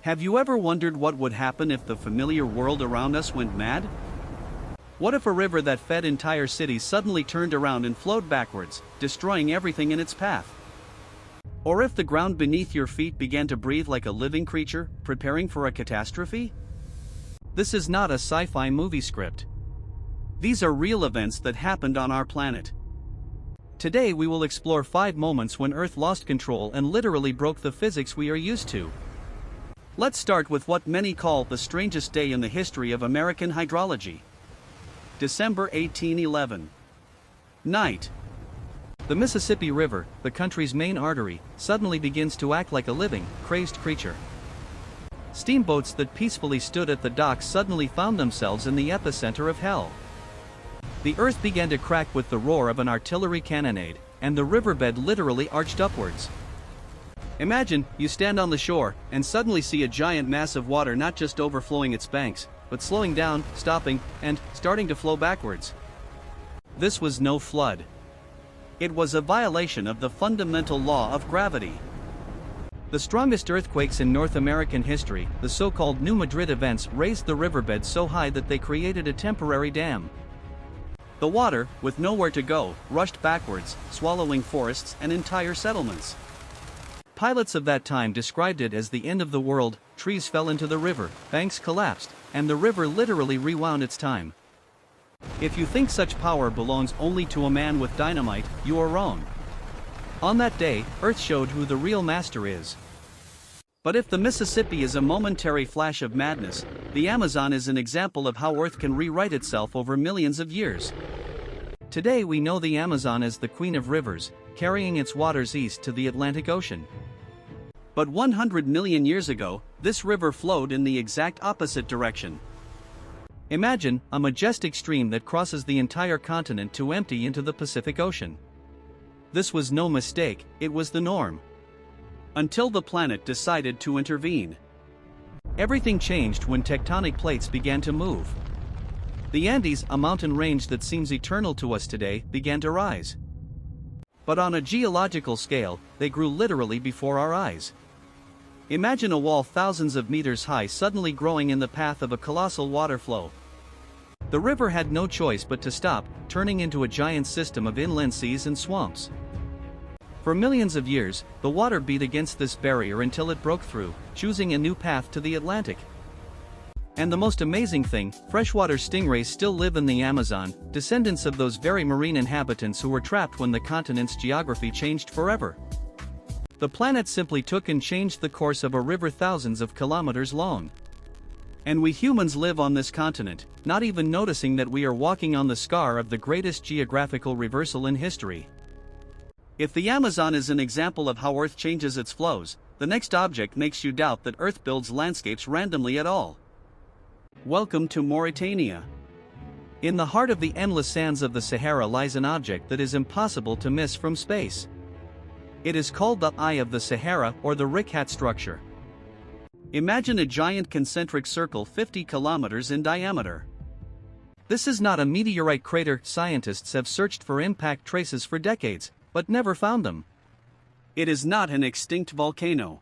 Have you ever wondered what would happen if the familiar world around us went mad? What if a river that fed entire cities suddenly turned around and flowed backwards, destroying everything in its path? Or if the ground beneath your feet began to breathe like a living creature, preparing for a catastrophe? This is not a sci-fi movie script. These are real events that happened on our planet. Today we will explore 5 moments when Earth lost control and literally broke the physics we are used to. Let's start with what many call the strangest day in the history of American hydrology. December 1811. Night. The Mississippi River, the country's main artery, suddenly begins to act like a living, crazed creature. Steamboats that peacefully stood at the docks suddenly found themselves in the epicenter of hell. The earth began to crack with the roar of an artillery cannonade, and the riverbed literally arched upwards. Imagine, you stand on the shore, and suddenly see a giant mass of water not just overflowing its banks, but slowing down, stopping, and starting to flow backwards. This was no flood. It was a violation of the fundamental law of gravity. The strongest earthquakes in North American history, the so-called New Madrid events, raised the riverbed so high that they created a temporary dam. The water, with nowhere to go, rushed backwards, swallowing forests and entire settlements. Pilots of that time described it as the end of the world. Trees fell into the river, banks collapsed, and the river literally rewound its time. If you think such power belongs only to a man with dynamite, you are wrong. On that day, Earth showed who the real master is. But if the Mississippi is a momentary flash of madness, the Amazon is an example of how Earth can rewrite itself over millions of years. Today we know the Amazon as the queen of rivers, carrying its waters east to the Atlantic Ocean. But 100 million years ago, this river flowed in the exact opposite direction. Imagine a majestic stream that crosses the entire continent to empty into the Pacific Ocean. This was no mistake, it was the norm. Until the planet decided to intervene. Everything changed when tectonic plates began to move. The Andes, a mountain range that seems eternal to us today, began to rise. But on a geological scale, they grew literally before our eyes. Imagine a wall thousands of meters high suddenly growing in the path of a colossal water flow. The river had no choice but to stop, turning into a giant system of inland seas and swamps. For millions of years, the water beat against this barrier until it broke through, choosing a new path to the Atlantic. And the most amazing thing, freshwater stingrays still live in the Amazon, descendants of those very marine inhabitants who were trapped when the continent's geography changed forever. The planet simply took and changed the course of a river thousands of kilometers long. And we humans live on this continent, not even noticing that we are walking on the scar of the greatest geographical reversal in history. If the Amazon is an example of how Earth changes its flows, the next object makes you doubt that Earth builds landscapes randomly at all. Welcome to Mauritania. In the heart of the endless sands of the Sahara lies an object that is impossible to miss from space. It is called the Eye of the Sahara, or the Richat Structure. Imagine a giant concentric circle 50 kilometers in diameter. This is not a meteorite crater. Scientists have searched for impact traces for decades, but never found them. It is not an extinct volcano.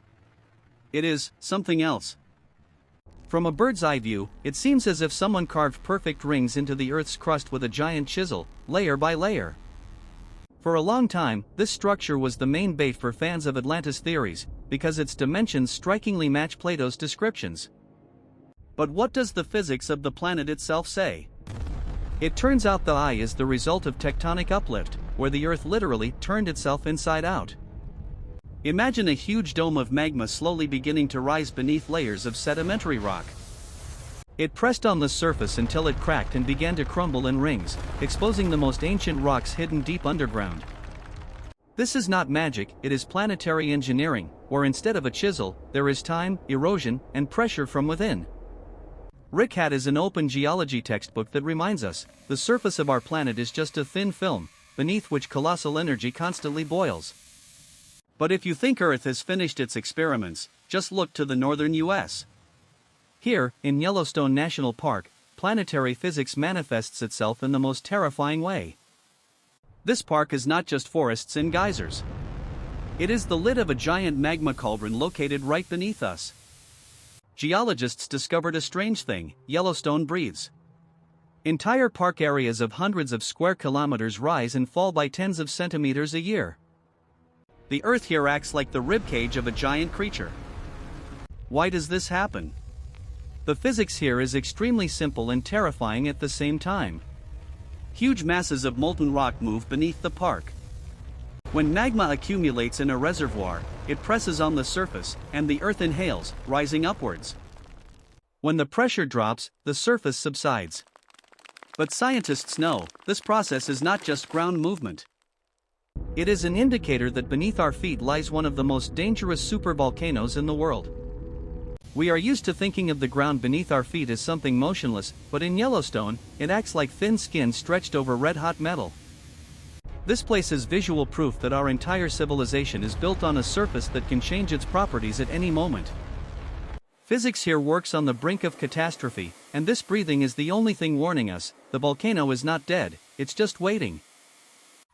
It is something else. From a bird's eye view, it seems as if someone carved perfect rings into the Earth's crust with a giant chisel, layer by layer. For a long time, this structure was the main bait for fans of Atlantis theories, because its dimensions strikingly match Plato's descriptions. But what does the physics of the planet itself say? It turns out the eye is the result of tectonic uplift, where the Earth literally turned itself inside out. Imagine a huge dome of magma slowly beginning to rise beneath layers of sedimentary rock. It pressed on the surface until it cracked and began to crumble in rings, exposing the most ancient rocks hidden deep underground. This is not magic, it is planetary engineering, where instead of a chisel, there is time, erosion, and pressure from within. Richat is an open geology textbook that reminds us, the surface of our planet is just a thin film, beneath which colossal energy constantly boils. But if you think Earth has finished its experiments, just look to the northern US. Here, in Yellowstone National Park, planetary physics manifests itself in the most terrifying way. This park is not just forests and geysers. It is the lid of a giant magma cauldron located right beneath us. geologists discovered a strange thing: Yellowstone breathes. Entire park areas of hundreds of square kilometers rise and fall by tens of centimeters a year. The Earth here acts like the ribcage of a giant creature. Why does this happen? The physics here is extremely simple and terrifying at the same time. Huge masses of molten rock move beneath the park. When magma accumulates in a reservoir, it presses on the surface, and the Earth inhales, rising upwards. When the pressure drops, the surface subsides. But scientists know, this process is not just ground movement. It is an indicator that beneath our feet lies one of the most dangerous supervolcanoes in the world. We are used to thinking of the ground beneath our feet as something motionless, but in Yellowstone, it acts like thin skin stretched over red-hot metal. This place is visual proof that our entire civilization is built on a surface that can change its properties at any moment. Physics here works on the brink of catastrophe, and this breathing is the only thing warning us: the volcano is not dead, it's just waiting.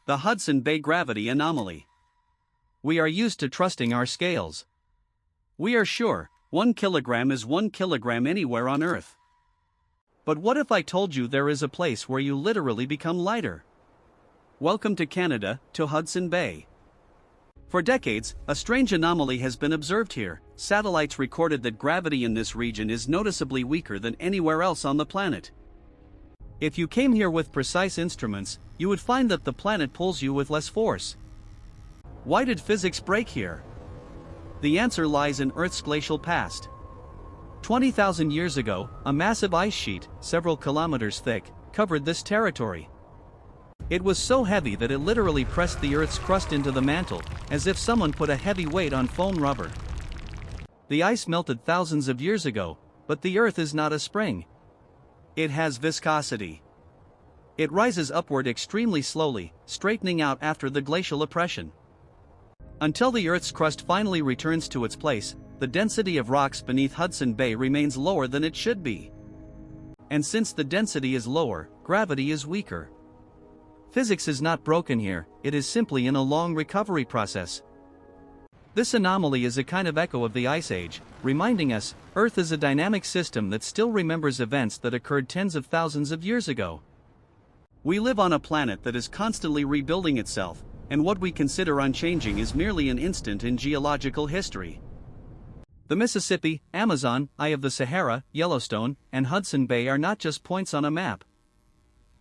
The Hudson Bay gravity anomaly. We are used to trusting our scales. We are sure 1 kilogram is 1 kilogram anywhere on Earth. But what if I told you there is a place where you literally become lighter? Welcome to Canada, to Hudson Bay. For decades, a strange anomaly has been observed here. Satellites recorded that gravity in this region is noticeably weaker than anywhere else on the planet. If you came here with precise instruments, you would find that the planet pulls you with less force. Why did physics break here? The answer lies in Earth's glacial past. 20,000 years ago, a massive ice sheet, several kilometers thick, covered this territory. It was so heavy that it literally pressed the Earth's crust into the mantle, as if someone put a heavy weight on foam rubber. The ice melted thousands of years ago, but the Earth is not a spring. It has viscosity. It rises upward extremely slowly, straightening out after the glacial oppression. Until the Earth's crust finally returns to its place, the density of rocks beneath Hudson Bay remains lower than it should be. And since the density is lower, gravity is weaker. Physics is not broken here, it is simply in a long recovery process. This anomaly is a kind of echo of the Ice Age, reminding us, Earth is a dynamic system that still remembers events that occurred tens of thousands of years ago. We live on a planet that is constantly rebuilding itself, and what we consider unchanging is merely an instant in geological history. The Mississippi, Amazon, Eye of the Sahara, Yellowstone, and Hudson Bay are not just points on a map.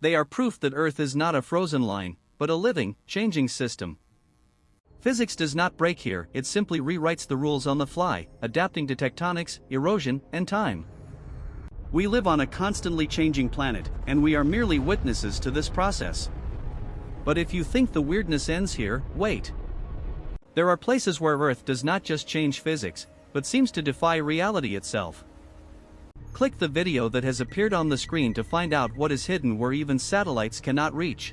They are proof that Earth is not a frozen line, but a living, changing system. Physics does not break here, it simply rewrites the rules on the fly, adapting to tectonics, erosion, and time. We live on a constantly changing planet, and we are merely witnesses to this process. But if you think the weirdness ends here, wait. There are places where Earth does not just change physics, but seems to defy reality itself. Click the video that has appeared on the screen to find out what is hidden where even satellites cannot reach.